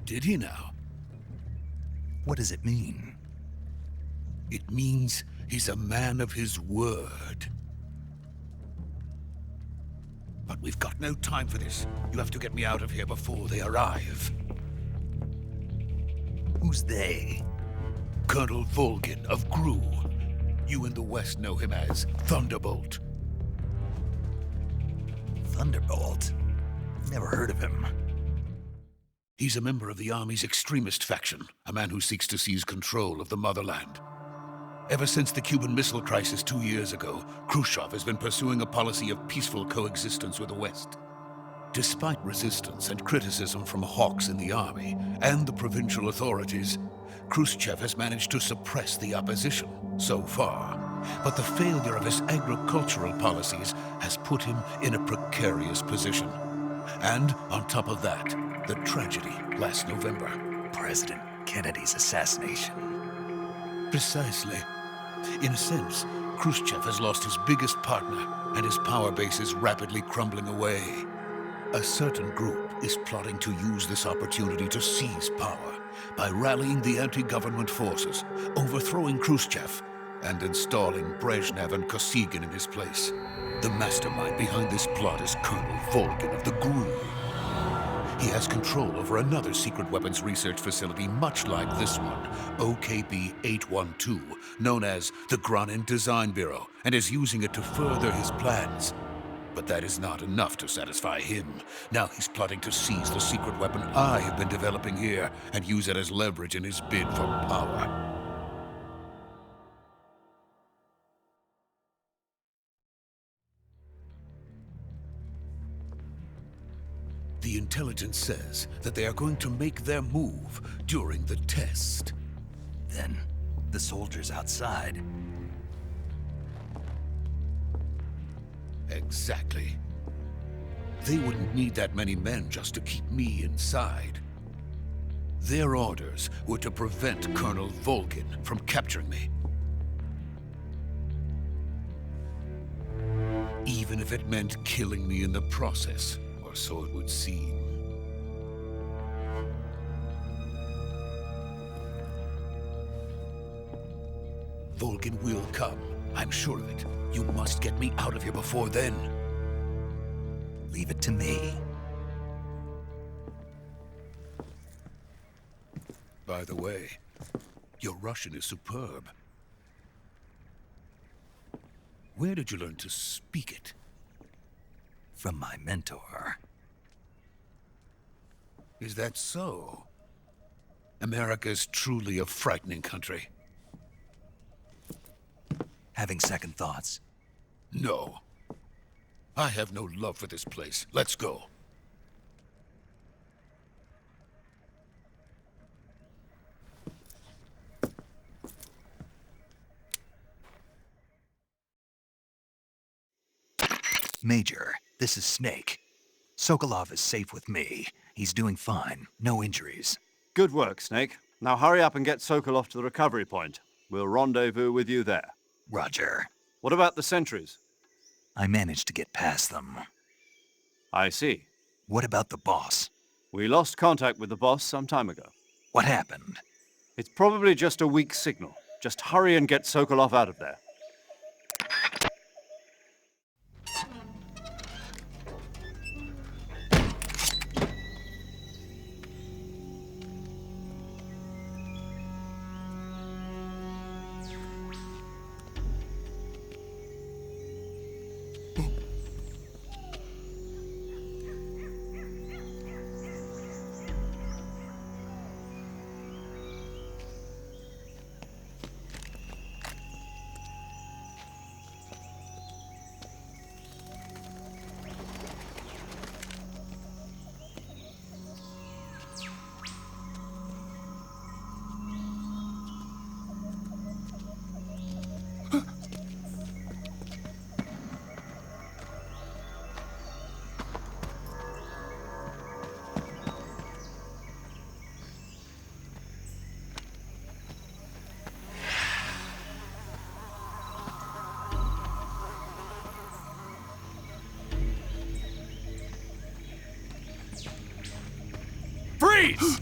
Did he now? What does it mean? It means he's a man of his word. But we've got no time for this. You have to get me out of here before they arrive. Who's they? Colonel Volgin of Gru. You in the West know him as Thunderbolt. Thunderbolt? Never heard of him. He's a member of the Army's extremist faction, a man who seeks to seize control of the motherland. Ever since the Cuban Missile Crisis 2 years ago, Khrushchev has been pursuing a policy of peaceful coexistence with the West. Despite resistance and criticism from hawks in the army and the provincial authorities, Khrushchev has managed to suppress the opposition so far. But the failure of his agricultural policies has put him in a precarious position. And on top of that, the tragedy last November. President Kennedy's assassination. Precisely. In a sense, Khrushchev has lost his biggest partner, and his power base is rapidly crumbling away. A certain group is plotting to use this opportunity to seize power by rallying the anti-government forces, overthrowing Khrushchev, and installing Brezhnev and Kosygin in his place. The mastermind behind this plot is Colonel Volgin of the GRU. He has control over another secret weapons research facility much like this one, OKB-812, known as the Granin Design Bureau, and is using it to further his plans. But that is not enough to satisfy him. Now he's plotting to seize the secret weapon I have been developing here and use it as leverage in his bid for power. The intelligence says that they are going to make their move during the test. Then, the soldiers outside. Exactly. They wouldn't need that many men just to keep me inside. Their orders were to prevent Colonel Volgin from capturing me. Even if it meant killing me in the process. Or so it would seem. Volgin will come. I'm sure of it. You must get me out of here before then. Leave it to me. By the way, your Russian is superb. Where did you learn to speak it? From my mentor. Is that so? America's truly a frightening country. Having second thoughts? No. I have no love for this place. Let's go. Major, this is Snake. Sokolov is safe with me. He's doing fine. No injuries. Good work, Snake. Now hurry up and get Sokolov to the recovery point. We'll rendezvous with you there. Roger. What about the sentries? I managed to get past them. I see. What about the boss? We lost contact with the boss some time ago. What happened? It's probably just a weak signal. Just hurry and get Sokolov out of there. Freeze!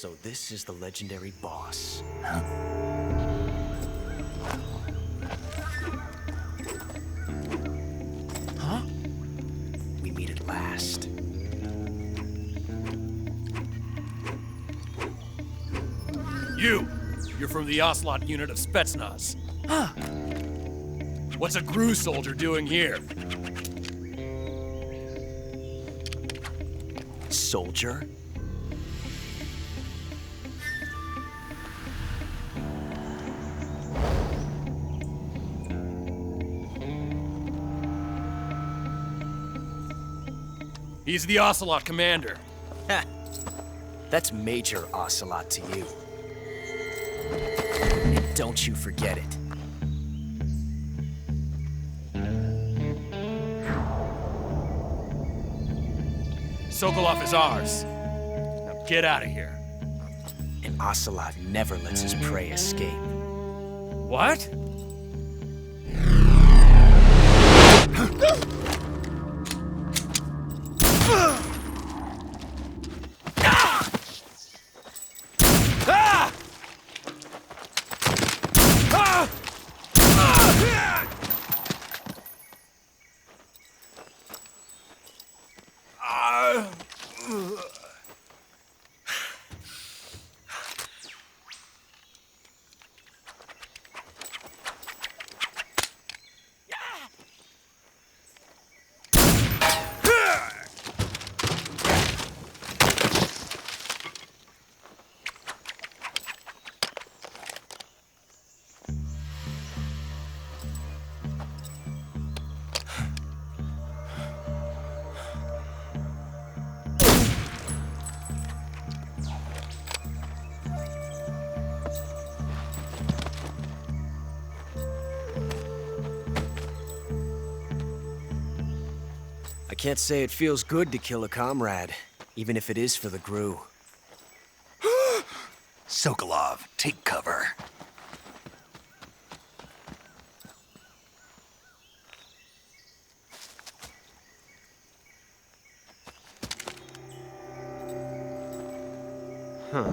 So this is the legendary boss. Huh? We meet at last. You're from the Ocelot unit of Spetsnaz. Huh. What's a GRU soldier doing here? Soldier? He's the Ocelot commander. Ha! That's Major Ocelot to you. And don't you forget it. Sokolov is ours. Now get out of here. And Ocelot never lets his prey escape. What? I can't say it feels good to kill a comrade, even if it is for the GRU. Sokolov, take cover. You're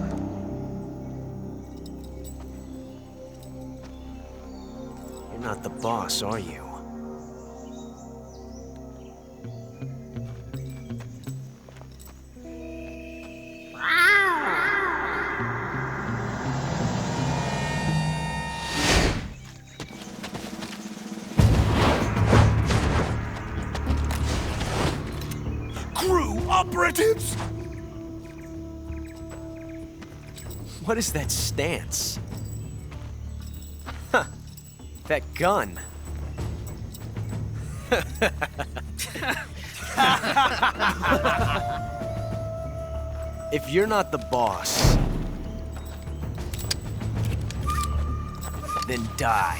not the boss, are you? GRU operatives! What is that stance? Huh. That gun. If you're not the boss, then die.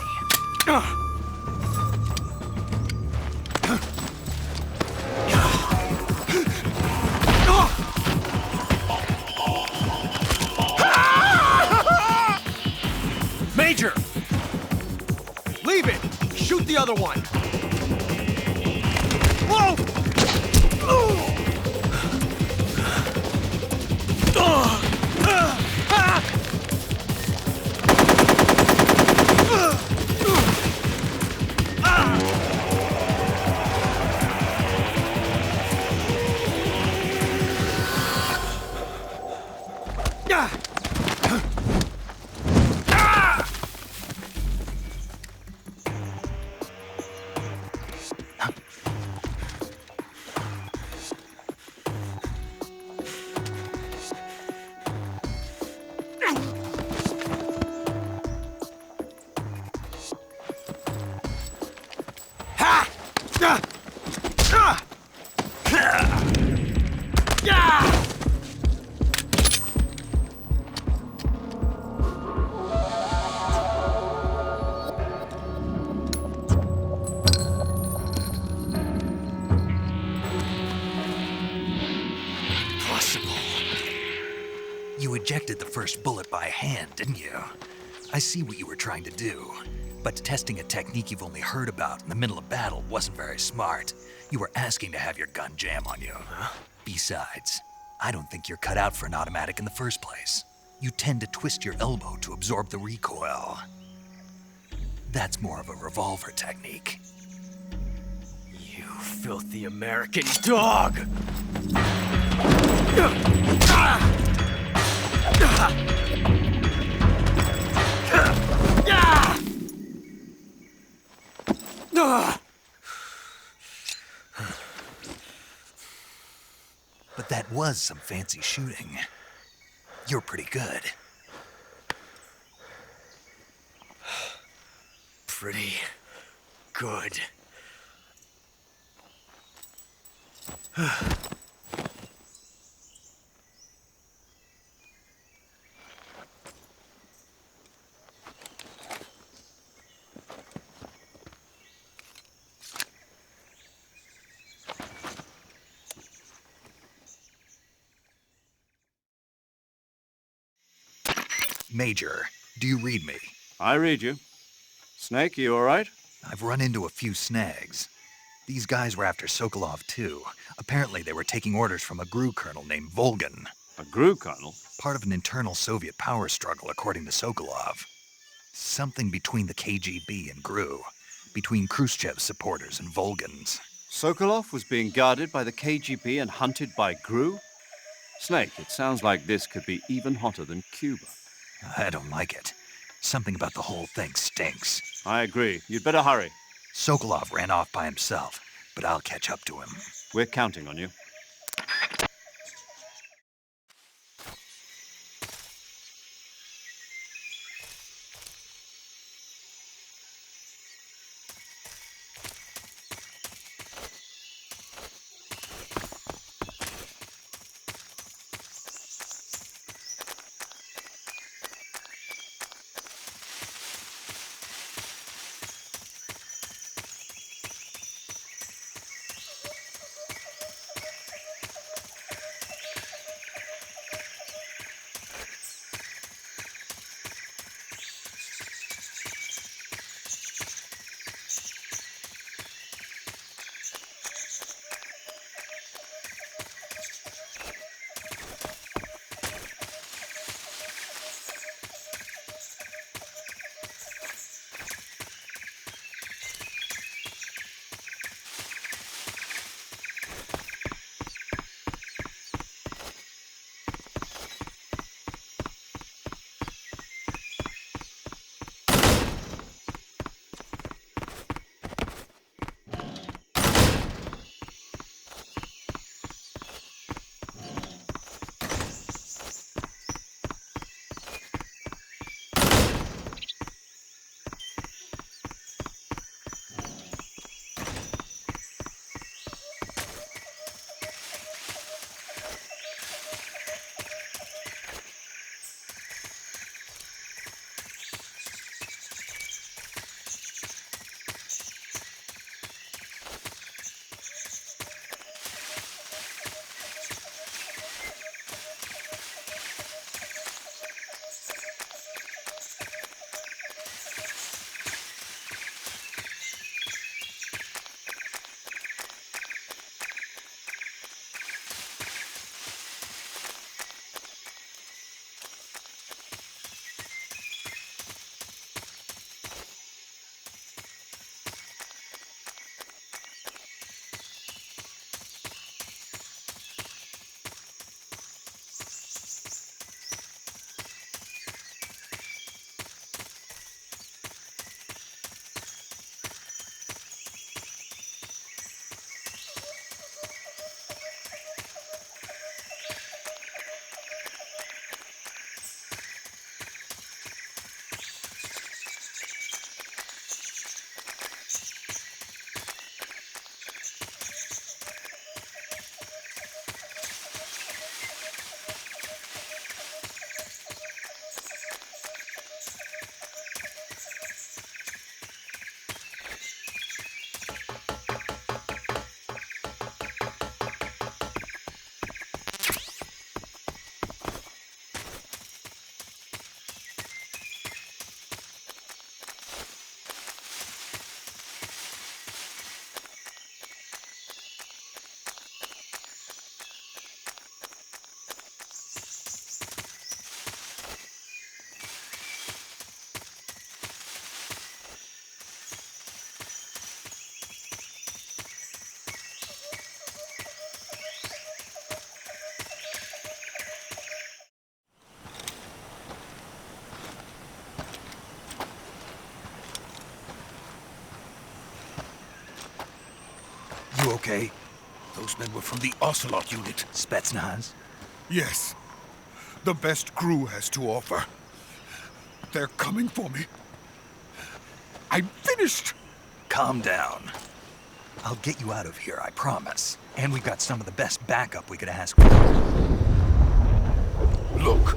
Major! Leave it! Shoot the other one! Whoa! You ejected the first bullet by hand, didn't you? I see what you were trying to do. But testing a technique you've only heard about in the middle of battle wasn't very smart. You were asking to have your gun jam on you. Besides, I don't think you're cut out for an automatic in the first place. you tend to twist your elbow to absorb the recoil. That's more of a revolver technique. You filthy American dog! But that was some fancy shooting. You're pretty good. Pretty good. Major, do you read me? I read you. Snake, you all right? I've run into a few snags. These guys were after Sokolov too. Apparently they were taking orders from a GRU colonel named Volgan. A GRU colonel? Part of an internal Soviet power struggle, according to Sokolov. Something between the KGB and GRU. Between Khrushchev's supporters and Volgan's. Sokolov was being guarded by the KGB and hunted by GRU? Snake, it sounds like this could be even hotter than Cuba. I don't like it. Something about the whole thing stinks. I agree. You'd better hurry. Sokolov ran off by himself, but I'll catch up to him. We're counting on you. okay? Those men were from the Ocelot unit. Spetsnaz? Yes. The best Gru has to offer. They're coming for me. I'm finished! Calm down. I'll get you out of here, I promise. And we've got some of the best backup we could ask for. Look.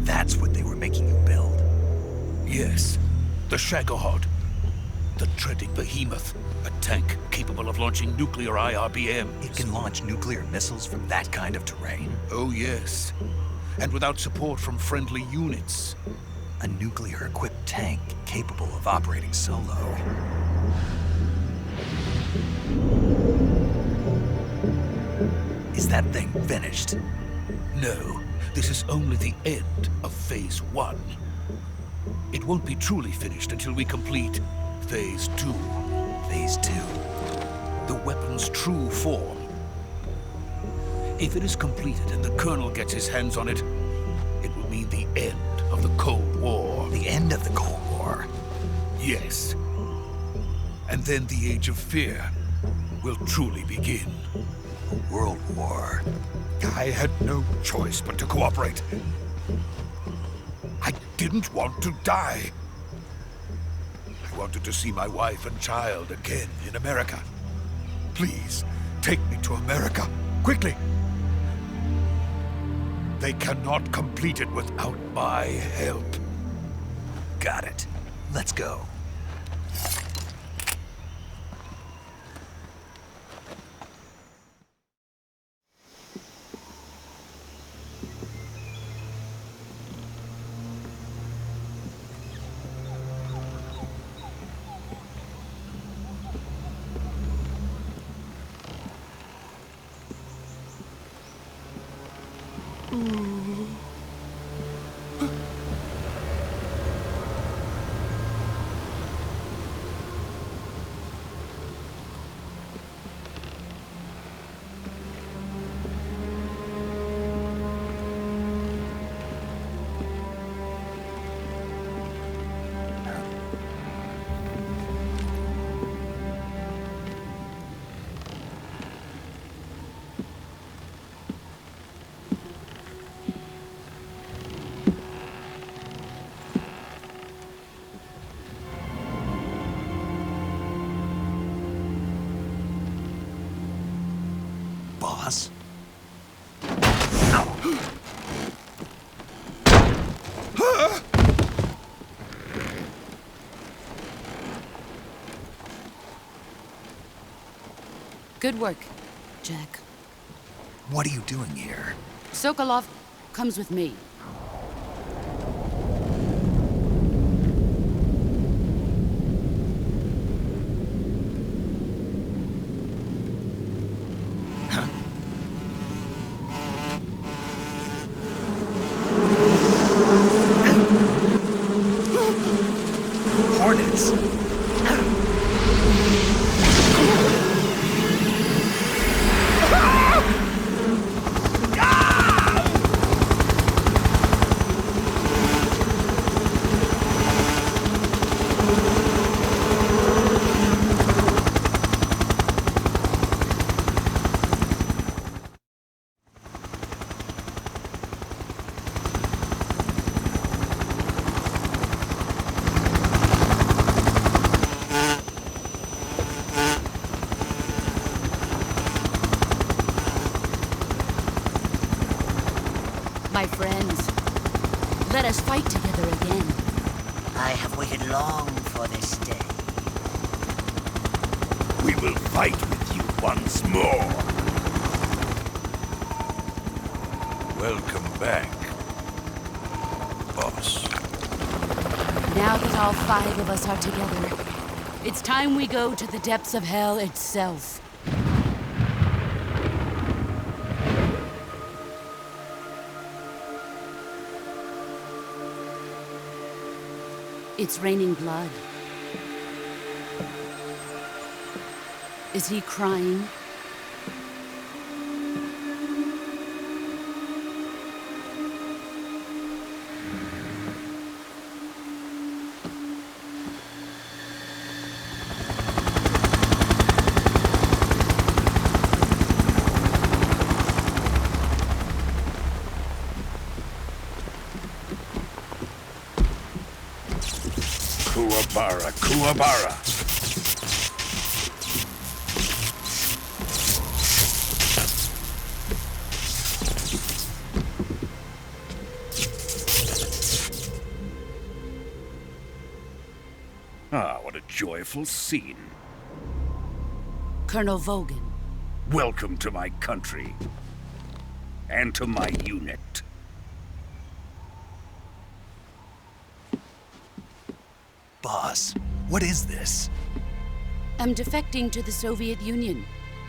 That's what they were making you build. Yes. The Shagohod. The treading behemoth. A tank capable of launching nuclear IRBMs. It can launch nuclear missiles from that kind of terrain. Oh, yes. And without support from friendly units. A nuclear-equipped tank capable of operating solo. Is that thing finished? No, this is only the end of Phase 1. It won't be truly finished until we complete Phase 2. Phase 2. The weapon's true form. If it is completed and the Colonel gets his hands on it, it will mean the end of the Cold War. The end of the Cold War? Yes. And then the Age of Fear will truly begin. A world war. I had no choice but to cooperate. I didn't want to die. I wanted to see my wife and child again in America. Please, take me to America, quickly. They cannot complete it without my help. Got it. Let's go. Boss? Good work, Jack. What are you doing here? Sokolov comes with me. Hornets! My friends, let us fight together again. I have waited long for this day. We will fight with you once more. Welcome back, boss. Now that all 5 of us are together, it's time we go to the depths of hell itself. It's raining blood. Is he crying? Kuwabara, Kuwabara. Ah, what a joyful scene. Colonel Vogan. Welcome to my country. And to my unit. Boss, what is this? I'm defecting to the Soviet Union.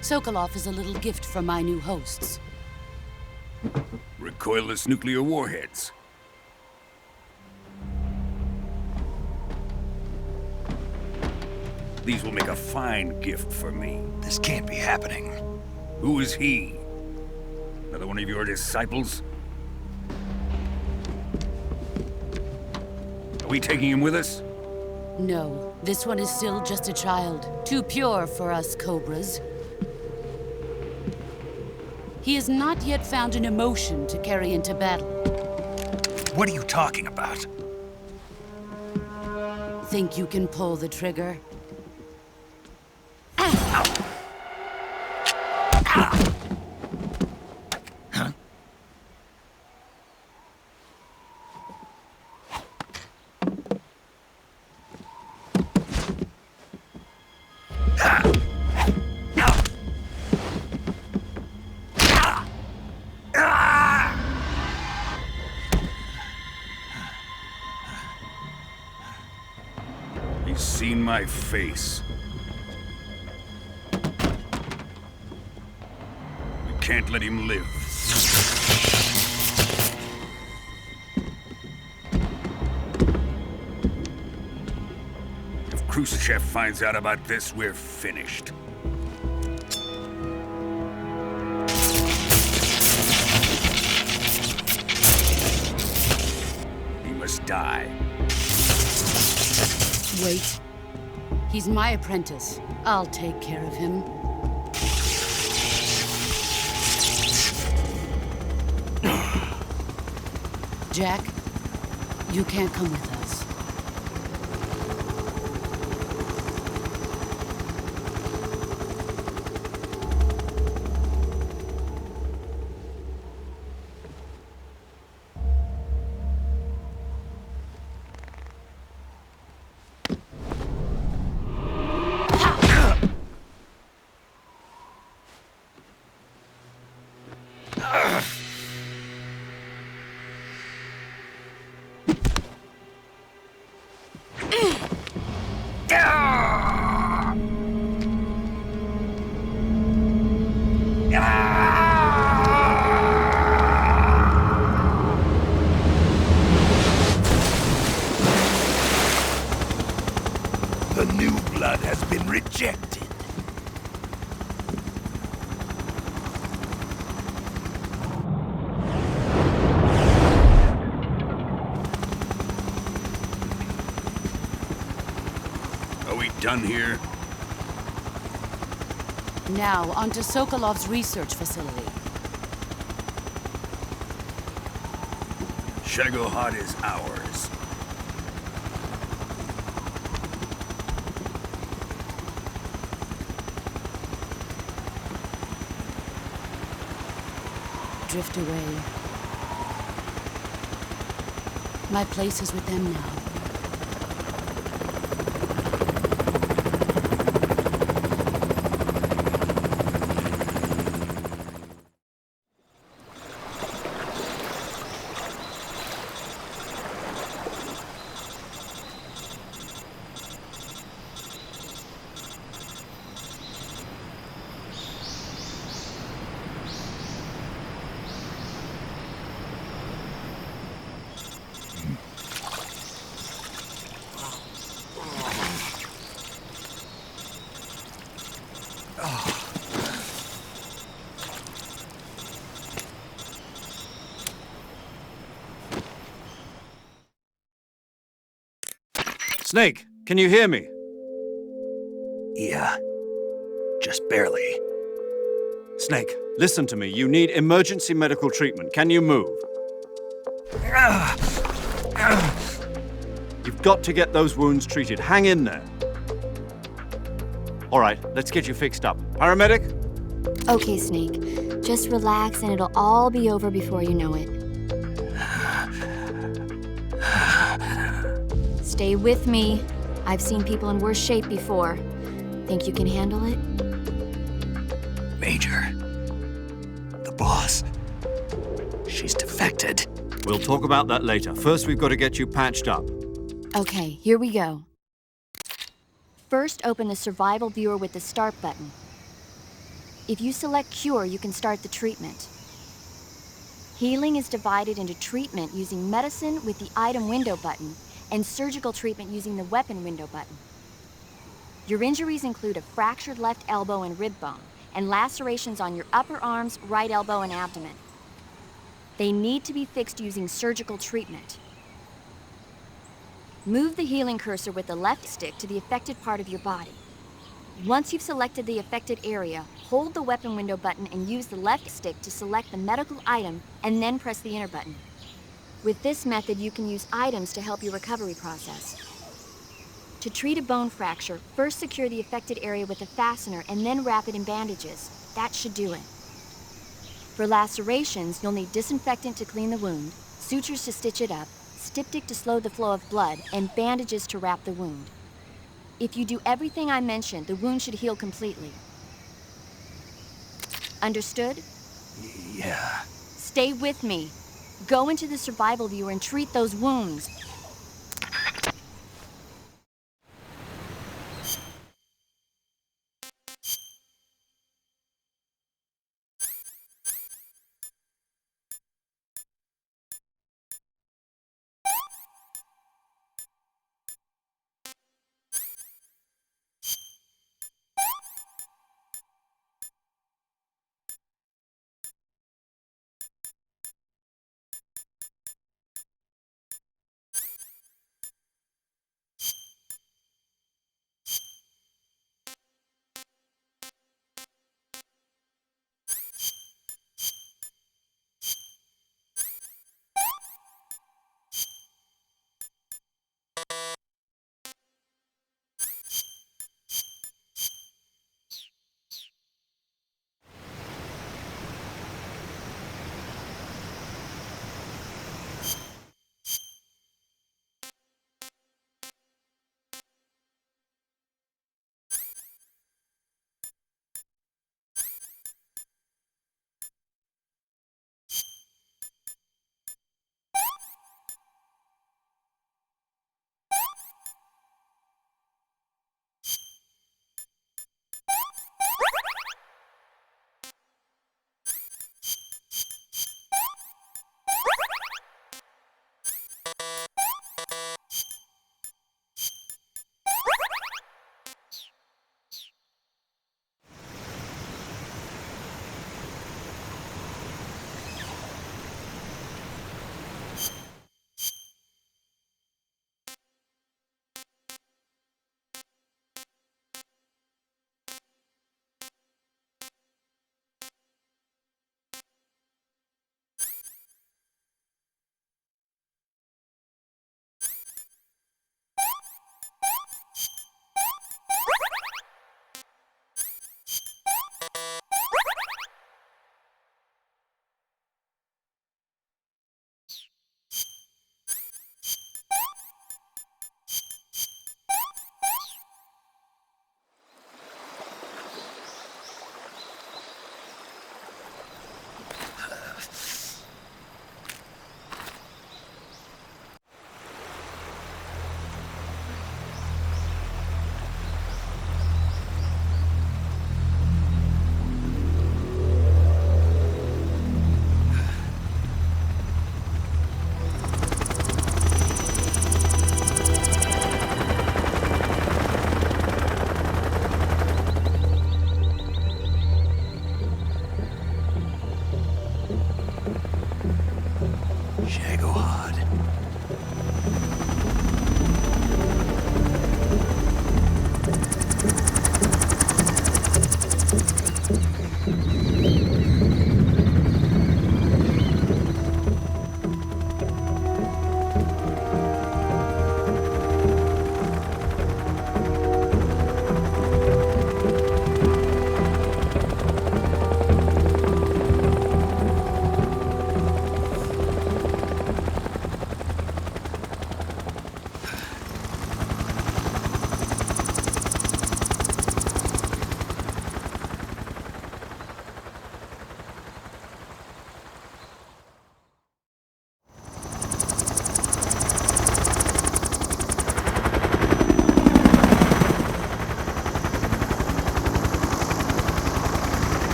Sokolov is a little gift from my new hosts. Recoilless nuclear warheads. These will make a fine gift for me. This can't be happening. Who is he? Another one of your disciples? Are we taking him with us? No, this one is still just a child. Too pure for us Cobras. He has not yet found an emotion to carry into battle. What are you talking about? Think you can pull the trigger? He's seen my face. We can't let him live. If Khrushchev finds out about this, we're finished. He must die. Wait. He's my apprentice. I'll take care of him. Jack, you can't come with us. The new blood has been rejected. Are we done here? Now, onto Sokolov's research facility. Shagohod is ours. Drift away. My place is with them now. Snake, can you hear me? Yeah. Just barely. Snake, listen to me. You need emergency medical treatment. Can you move? You've got to get those wounds treated. Hang in there. All right, let's get you fixed up. Paramedic? Okay, Snake. Just relax and it'll all be over before you know it. Stay with me. I've seen people in worse shape before. Think you can handle it? Major. The boss. She's defected. We'll talk about that later. First, we've got to get you patched up. Okay, here we go. First, open the survival viewer with the start button. If you select cure, you can start the treatment. Healing is divided into treatment using medicine with the item window button and surgical treatment using the weapon window button. Your injuries include a fractured left elbow and rib bone, and lacerations on your upper arms, right elbow, and abdomen. They need to be fixed using surgical treatment. Move the healing cursor with the left stick to the affected part of your body. Once you've selected the affected area, hold the weapon window button and use the left stick to select the medical item, and then press the enter button. With this method, you can use items to help your recovery process. To treat a bone fracture, first secure the affected area with a fastener and then wrap it in bandages. That should do it. For lacerations, you'll need disinfectant to clean the wound, sutures to stitch it up, styptic to slow the flow of blood, and bandages to wrap the wound. If you do everything I mentioned, the wound should heal completely. Understood? Yeah. Stay with me. Go into the survival viewer and treat those wounds.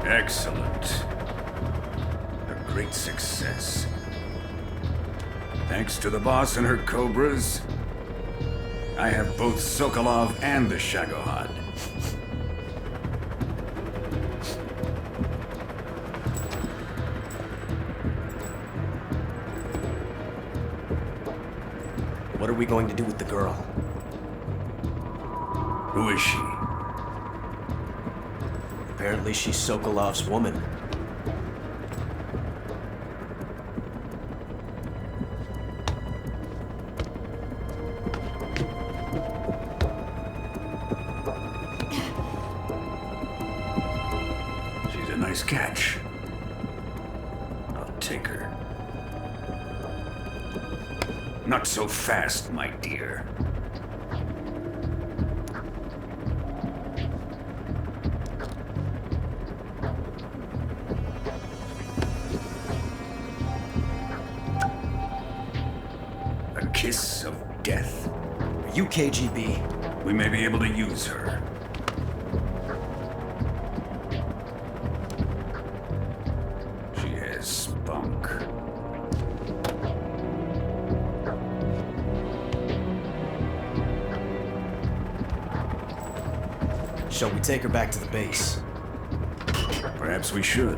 Excellent. A great success. Thanks to the boss and her cobras, I have both Sokolov and the Shagohod. What are we going to do with the girl? Who is she? Apparently she's Sokolov's woman. She's a nice catch. I'll take her. Not so fast, my dear. A kiss of death. Are you KGB? We may be able to use her. She has spunk. Shall we take her back to the base? Perhaps we should.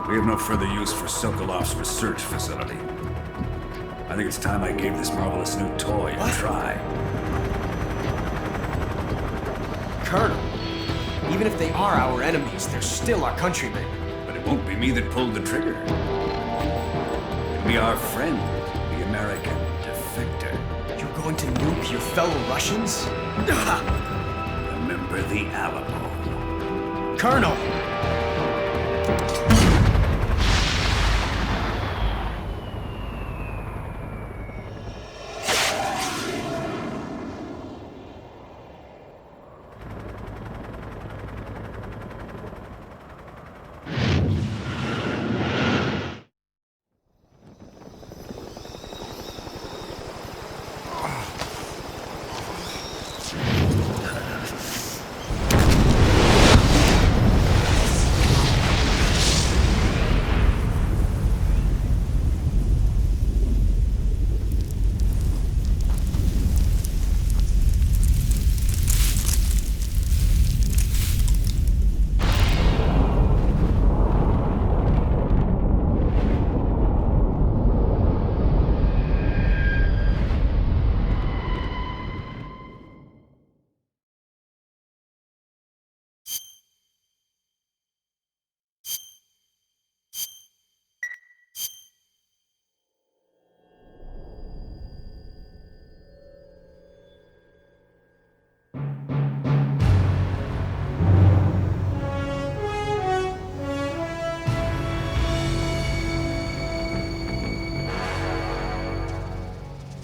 We have no further use for Sokolov's research facility. I think it's time I gave this marvelous new toy a try. Colonel, even if they are our enemies, they're still our countrymen. But it won't be me that pulled the trigger. It'll be our friend, the American defector. You're going to nuke your fellow Russians? Remember the Alamo. Colonel!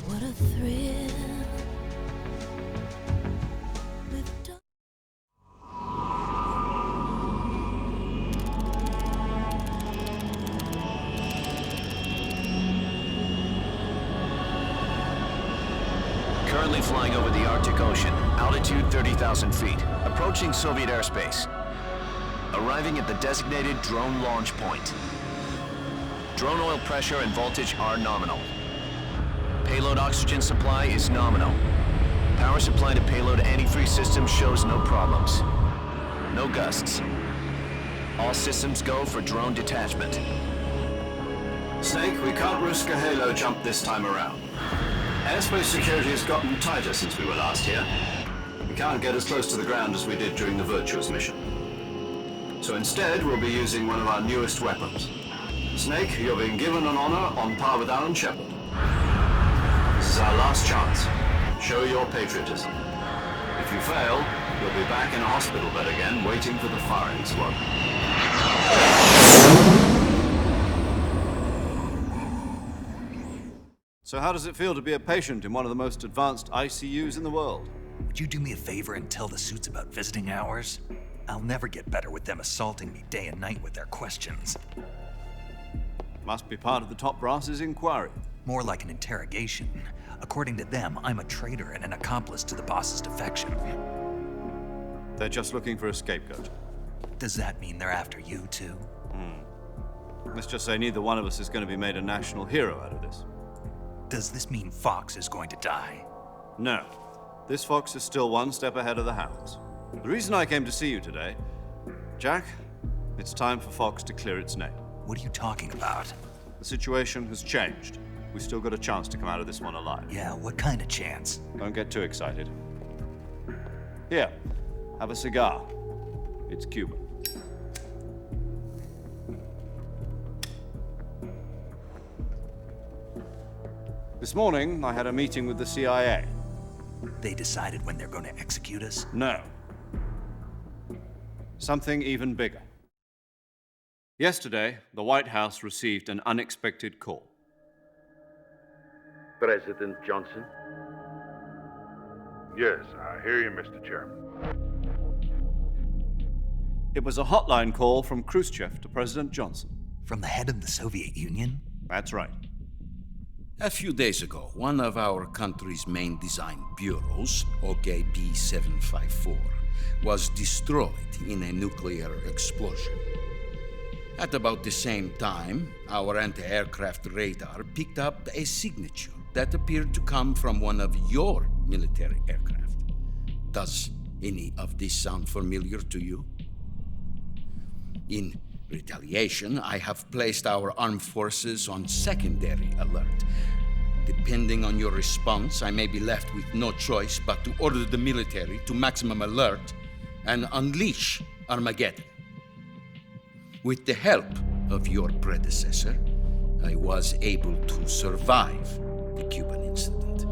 What a thrill. We've done. Currently flying over the Arctic Ocean, altitude 30,000 feet, approaching Soviet airspace. Arriving at the designated drone launch point. Drone oil pressure and voltage are nominal. Payload oxygen supply is nominal. Power supply to payload antifreeze system shows no problems. No gusts. All systems go for drone detachment. Snake, we can't risk a halo jump this time around. Airspace security has gotten tighter since we were last here. We can't get as close to the ground as we did during the Virtuous mission. So instead, we'll be using one of our newest weapons. Snake, you're being given an honor on par with Alan Shepard. This is our last chance. Show your patriotism. If you fail, you'll be back in a hospital bed again, waiting for the firing squad. So how does it feel to be a patient in one of the most advanced ICUs in the world? Would you do me a favor and tell the suits about visiting hours? I'll never get better with them assaulting me day and night with their questions. Must be part of the top brass's inquiry. More like an interrogation. According to them, I'm a traitor and an accomplice to the boss's defection. They're just looking for a scapegoat. Does that mean they're after you, too? Let's just say neither one of us is going to be made a national hero out of this. Does this mean Fox is going to die? No. This fox is still one step ahead of the hounds. The reason I came to see you today, Jack, it's time for Fox to clear its name. What are you talking about? The situation has changed. We still got a chance to come out of this one alive. Yeah, what kind of chance? Don't get too excited. Here, have a cigar. It's Cuban. This morning, I had a meeting with the CIA. They decided when they're going to execute us? No. Something even bigger. Yesterday, the White House received an unexpected call. President Johnson? Yes, I hear you, Mr. Chairman. It was a hotline call from Khrushchev to President Johnson. From the head of the Soviet Union? That's right. A few days ago, one of our country's main design bureaus, OKB 754, was destroyed in a nuclear explosion. At about the same time, our anti-aircraft radar picked up a signature that appeared to come from one of your military aircraft. Does any of this sound familiar to you? In retaliation, I have placed our armed forces on secondary alert. Depending on your response, I may be left with no choice but to order the military to maximum alert and unleash Armageddon. With the help of your predecessor, I was able to survive the Cuban incident.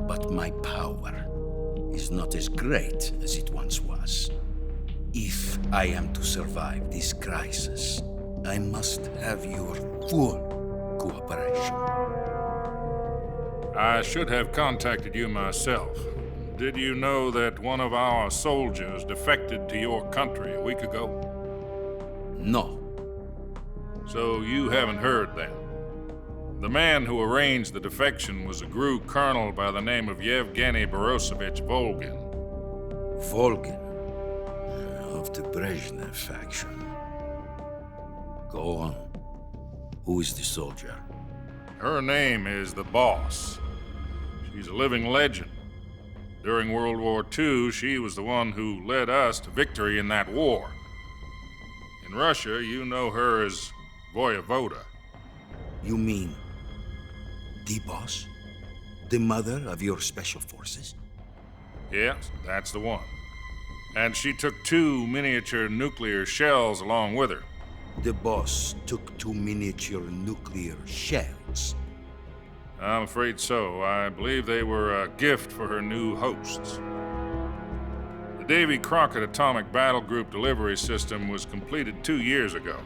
But my power is not as great as it once was. If I am to survive this crisis, I must have your full cooperation. I should have contacted you myself. Did you know that one of our soldiers defected to your country a week ago? No. So you haven't heard then? The man who arranged the defection was a GRU colonel by the name of Yevgeny Borisovich Volgin. Volgin? Of the Brezhnev faction. Go on. Who is the soldier? Her name is the Boss. She's a living legend. During World War II, she was the one who led us to victory in that war. In Russia, you know her as Voyevoda. You mean the Boss? The mother of your special forces? Yes, that's the one. And she took 2 miniature nuclear shells along with her. The Boss took 2 miniature nuclear shells? I'm afraid so. I believe they were a gift for her new hosts. The Davy Crockett Atomic Battle Group delivery system was completed 2 years ago.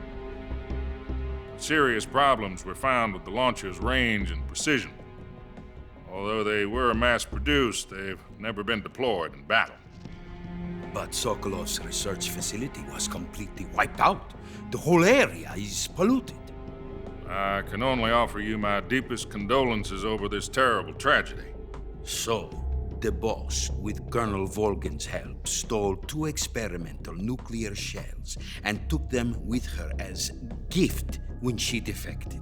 Serious problems were found with the launcher's range and precision. Although they were mass-produced, they've never been deployed in battle. But Sokolov's research facility was completely wiped out. The whole area is polluted. I can only offer you my deepest condolences over this terrible tragedy. So, the Boss, with Colonel Volgin's help, stole 2 experimental nuclear shells and took them with her as gift when she defected.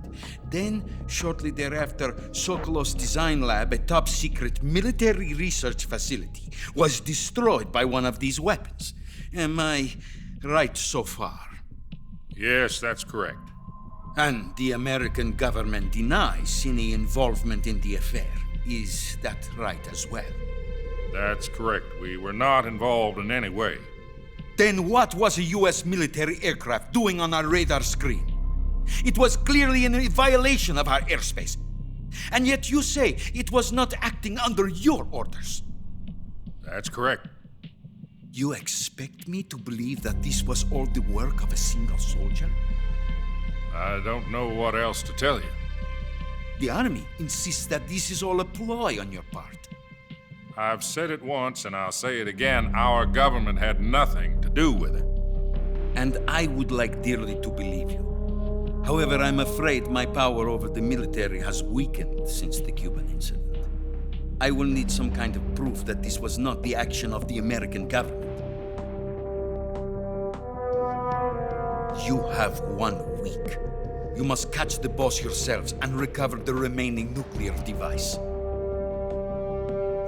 Then, shortly thereafter, Sokolov's design lab, a top-secret military research facility, was destroyed by one of these weapons. Am I right so far? Yes, that's correct. And the American government denies any involvement in the affair. Is that right as well? That's correct. We were not involved in any way. Then what was a U.S. military aircraft doing on our radar screen? It was clearly in violation of our airspace. And yet you say it was not acting under your orders. That's correct. You expect me to believe that this was all the work of a single soldier? I don't know what else to tell you. The Army insists that this is all a ploy on your part. I've said it once and I'll say it again. Our government had nothing to do with it. And I would like dearly to believe you. However, I'm afraid my power over the military has weakened since the Cuban incident. I will need some kind of proof that this was not the action of the American government. You have 1 week. You must catch the boss yourselves and recover the remaining nuclear device.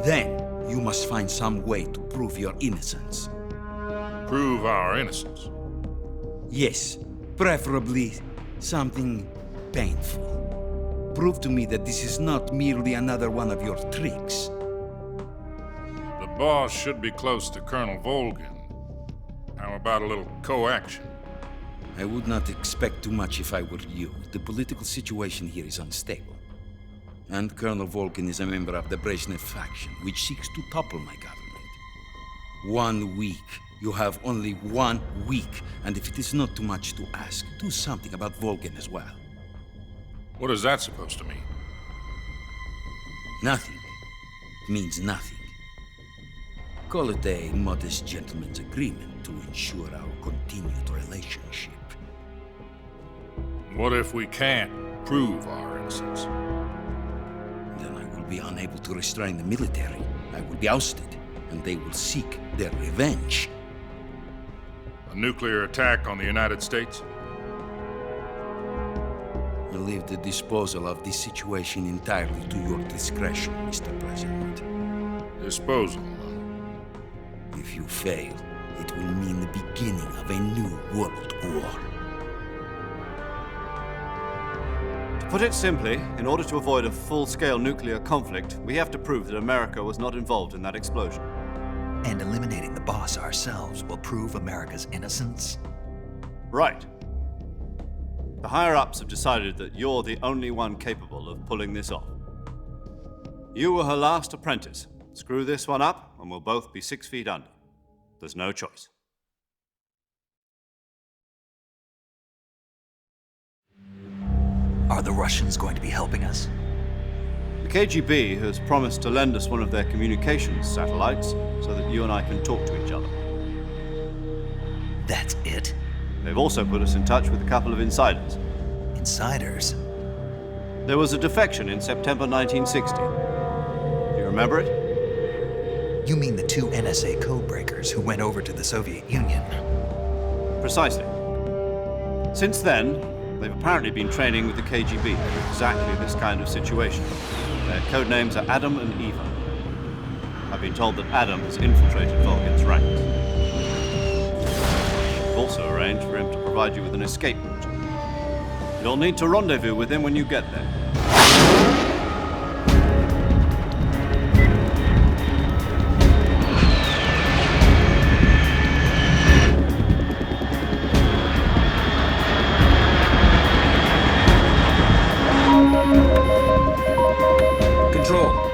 Then, you must find some way to prove your innocence. Prove our innocence? Yes, preferably something painful. Prove to me that this is not merely another one of your tricks. The boss should be close to Colonel Volgin. How about a little co-action? I would not expect too much if I were you. The political situation here is unstable. And Colonel Volgin is a member of the Brezhnev faction, which seeks to topple my government. 1 week. You have only 1 week, and if it is not too much to ask, do something about Volgin as well. What is that supposed to mean? Nothing. It means nothing. Call it a modest gentleman's agreement to ensure our continued relationship. What if we can't prove our innocence? Then I will be unable to restrain the military. I will be ousted, and they will seek their revenge. A nuclear attack on the United States? I leave the disposal of this situation entirely to your discretion, Mr. President. Disposal? If you fail, it will mean the beginning of a new world war. To put it simply, in order to avoid a full-scale nuclear conflict, we have to prove that America was not involved in that explosion. And eliminating the boss ourselves will prove America's innocence? Right. The higher-ups have decided that you're the only one capable of pulling this off. You were her last apprentice. Screw this one up, and we'll both be 6 feet under. There's no choice. Are the Russians going to be helping us? The KGB has promised to lend us one of their communications satellites so that you and I can talk to each other. That's it? They've also put us in touch with a couple of insiders. Insiders? There was a defection in September 1960. Do you remember it? You mean the 2 NSA codebreakers who went over to the Soviet Union? Precisely. Since then, they've apparently been training with the KGB for exactly this kind of situation. Their code names are Adam and Eva. I've been told that Adam has infiltrated Volgin's ranks. I've also arranged for him to provide you with an escape route. You'll need to rendezvous with him when you get there.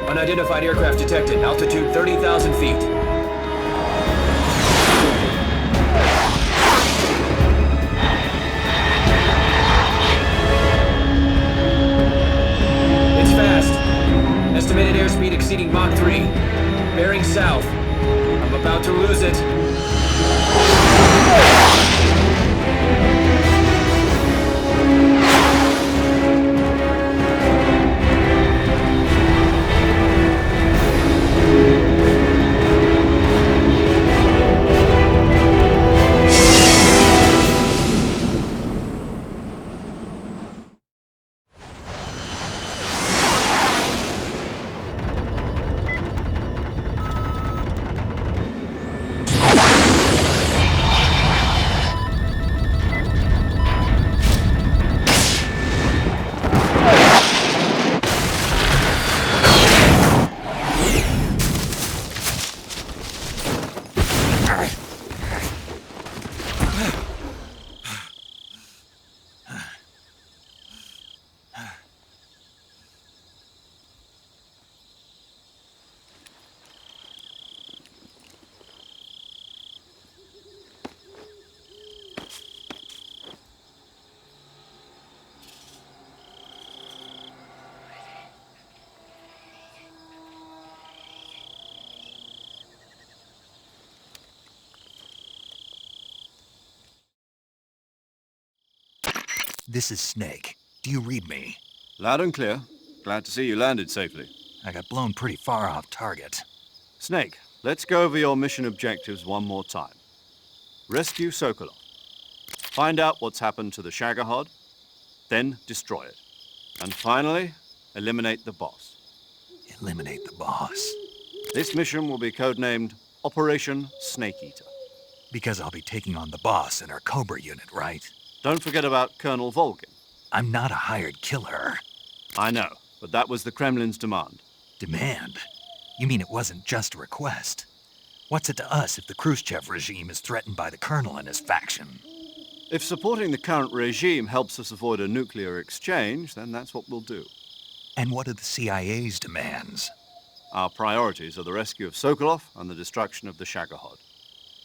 Unidentified aircraft detected. Altitude 30,000 feet. It's fast. Estimated airspeed exceeding Mach 3. Bearing south. I'm about to lose it. This is Snake. Do you read me? Loud and clear. Glad to see you landed safely. I got blown pretty far off target. Snake, let's go over your mission objectives one more time. Rescue Sokolov. Find out what's happened to the Shagohod, then destroy it. And finally, eliminate the boss. Eliminate the boss? This mission will be codenamed Operation Snake Eater. Because I'll be taking on the boss in our Cobra unit, right? Don't forget about Colonel Volgin. I'm not a hired killer. I know, but that was the Kremlin's demand. Demand? You mean it wasn't just a request? What's it to us if the Khrushchev regime is threatened by the Colonel and his faction? If supporting the current regime helps us avoid a nuclear exchange, then that's what we'll do. And what are the CIA's demands? Our priorities are the rescue of Sokolov and the destruction of the Shagohod.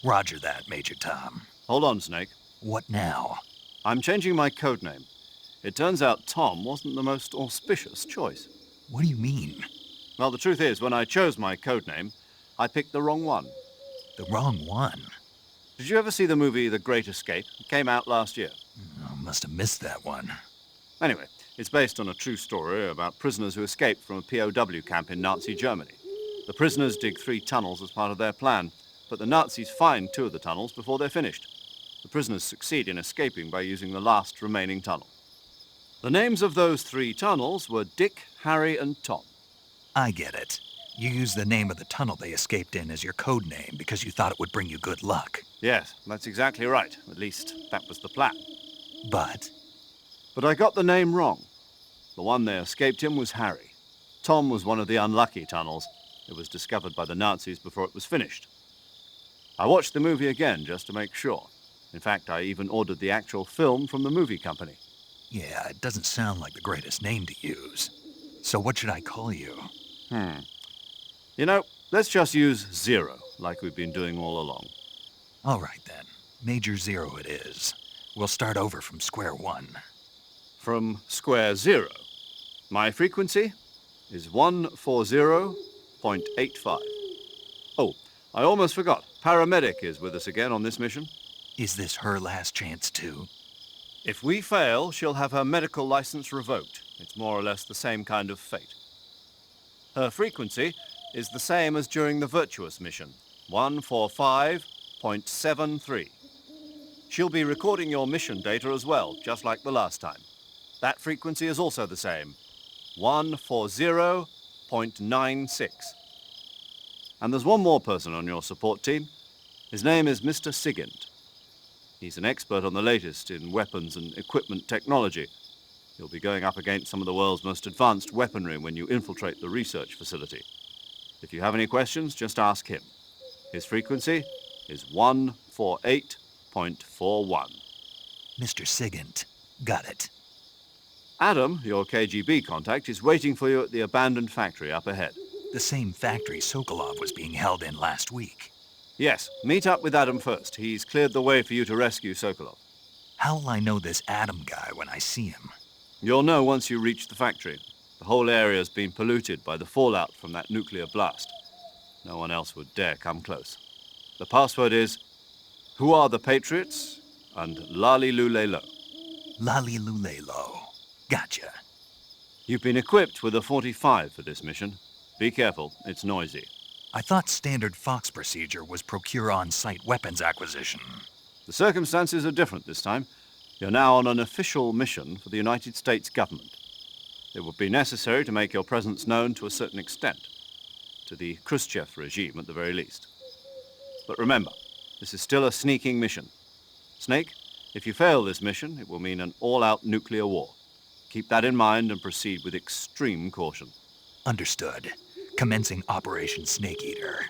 Roger that, Major Tom. Hold on, Snake. What now? I'm changing my codename. It turns out Tom wasn't the most auspicious choice. What do you mean? Well, the truth is, when I chose my codename, I picked the wrong one. The wrong one? Did you ever see the movie The Great Escape? It came out last year. Oh, must have missed that one. Anyway, it's based on a true story about prisoners who escaped from a POW camp in Nazi Germany. The prisoners dig 3 tunnels as part of their plan, but the Nazis find 2 of the tunnels before they're finished. The prisoners succeed in escaping by using the last remaining tunnel. The names of those 3 tunnels were Dick, Harry, and Tom. I get it. You used the name of the tunnel they escaped in as your code name because you thought it would bring you good luck. Yes, that's exactly right. At least, that was the plan. But I got the name wrong. The one they escaped in was Harry. Tom was one of the unlucky tunnels. It was discovered by the Nazis before it was finished. I watched the movie again just to make sure. In fact, I even ordered the actual film from the movie company. yeah, it doesn't sound like the greatest name to use. So what should I call you? You know, let's just use Zero, like we've been doing all along. All right, then. Major Zero it is. We'll start over from square one. From square zero. My frequency is 140.85. Oh, I almost forgot. Paramedic is with us again on this mission. Is this her last chance, too? If we fail, she'll have her medical license revoked. It's more or less the same kind of fate. Her frequency is the same as during the Virtuous mission, 145.73. She'll be recording your mission data as well, just like the last time. That frequency is also the same, 140.96. And there's one more person on your support team. His name is Mr. Sigint. He's an expert on the latest in weapons and equipment technology. You'll be going up against some of the world's most advanced weaponry when you infiltrate the research facility. If you have any questions, just ask him. His frequency is 148.41. Mr. Sigint. Got it. Adam, your KGB contact, is waiting for you at the abandoned factory up ahead. The same factory Sokolov was being held in last week. Yes, meet up with Adam first. He's cleared the way for you to rescue Sokolov. How will I know this Adam guy when I see him? You'll know once you reach the factory. The whole area's been polluted by the fallout from that nuclear blast. No one else would dare come close. The password is, "Who are the Patriots?" and Lali Lule Lo. Lali Lule Lo. Gotcha. You've been equipped with a 45 for this mission. Be careful, it's noisy. I thought standard Fox procedure was procure on-site weapons acquisition. The circumstances are different this time. You're now on an official mission for the United States government. It would be necessary to make your presence known to a certain extent. To the Khrushchev regime, at the very least. But remember, this is still a sneaking mission. Snake, if you fail this mission, it will mean an all-out nuclear war. Keep that in mind and proceed with extreme caution. Understood. Commencing Operation Snake Eater.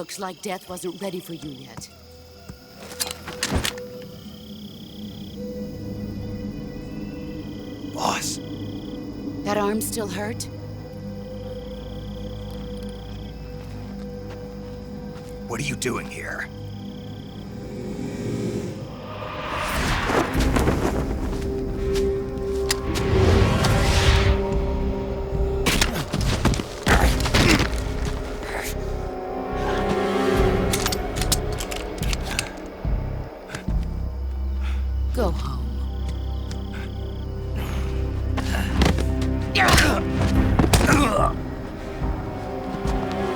Looks like death wasn't ready for you yet. Boss. That arm still hurt? What are you doing here? Go home.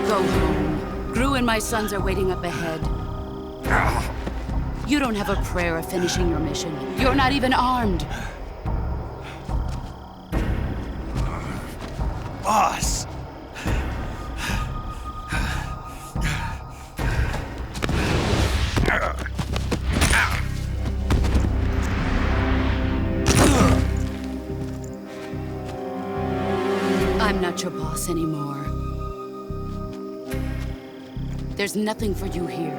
Go home. Gru and my sons are waiting up ahead. You don't have a prayer of finishing your mission. You're not even armed. Boss! I'm not your boss anymore. There's nothing for you here.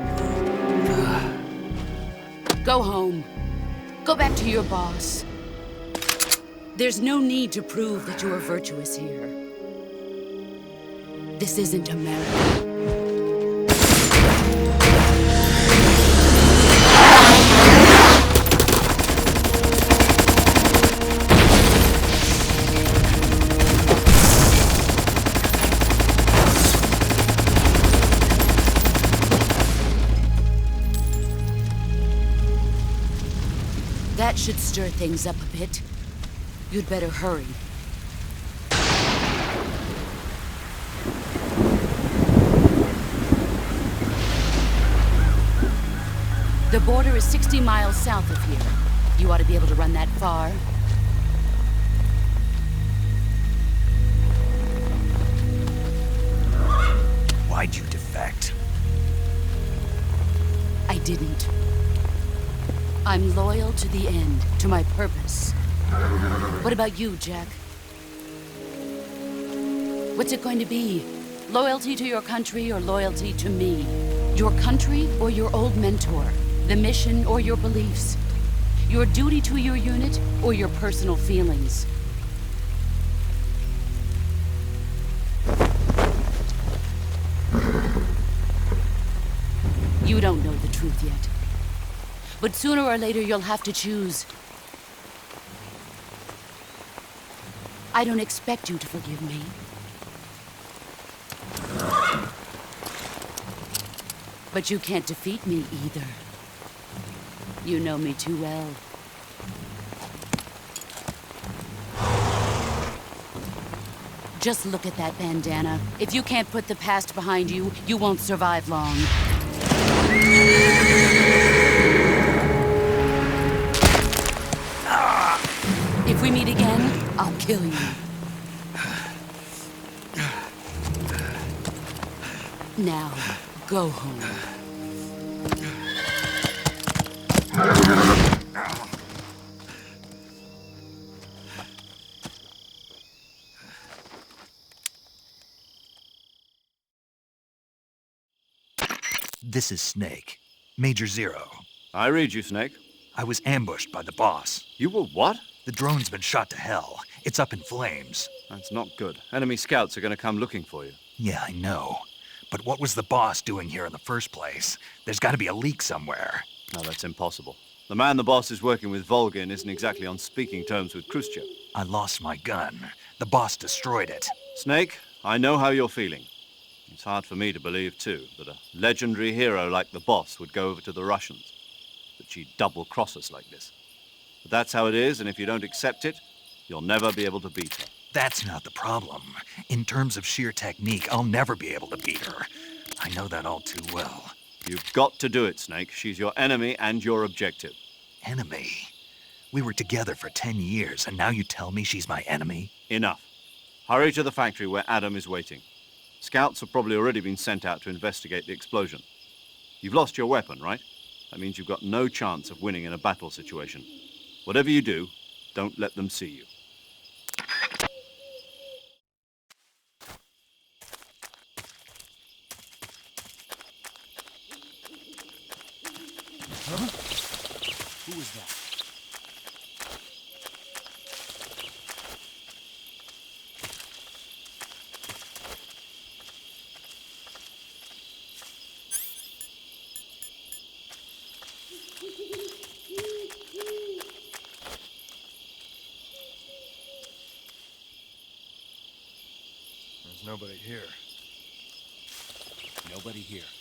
Go home. Go back to your boss. There's no need to prove that you are virtuous here. This isn't America. That should stir things up a bit. You'd better hurry. The border is 60 miles south of here. You ought to be able to run that far. Why'd you defect? I didn't. I'm loyal to the end, to my purpose. What about you, Jack? What's it going to be? Loyalty to your country or loyalty to me? Your country or your old mentor? The mission or your beliefs? Your duty to your unit or your personal feelings? You don't know the truth yet. But sooner or later, you'll have to choose. I don't expect you to forgive me. But you can't defeat me either. You know me too well. Just look at that bandana. If you can't put the past behind you, you won't survive long. If we meet again, I'll kill you. Now, go home. This is Snake. Major Zero. I read you, Snake. I was ambushed by the boss. You were what? The drone's been shot to hell. It's up in flames. That's not good. Enemy scouts are going to come looking for you. Yeah, I know. But what was the boss doing here in the first place? There's got to be a leak somewhere. No, that's impossible. The man the boss is working with, Volgin, isn't exactly on speaking terms with Khrushchev. I lost my gun. The boss destroyed it. Snake, I know how you're feeling. It's hard for me to believe, too, that a legendary hero like the boss would go over to the Russians. That she'd double-cross us like this. But that's how it is, and if you don't accept it, you'll never be able to beat her. That's not the problem. In terms of sheer technique, I'll never be able to beat her. I know that all too well. You've got to do it, Snake. She's your enemy and your objective. Enemy? We were together for 10 years, and now you tell me she's my enemy? Enough. Hurry to the factory where Adam is waiting. Scouts have probably already been sent out to investigate the explosion. You've lost your weapon, right? That means you've got no chance of winning in a battle situation. Whatever you do, don't let them see you. Who was that? There's nobody here. Nobody here.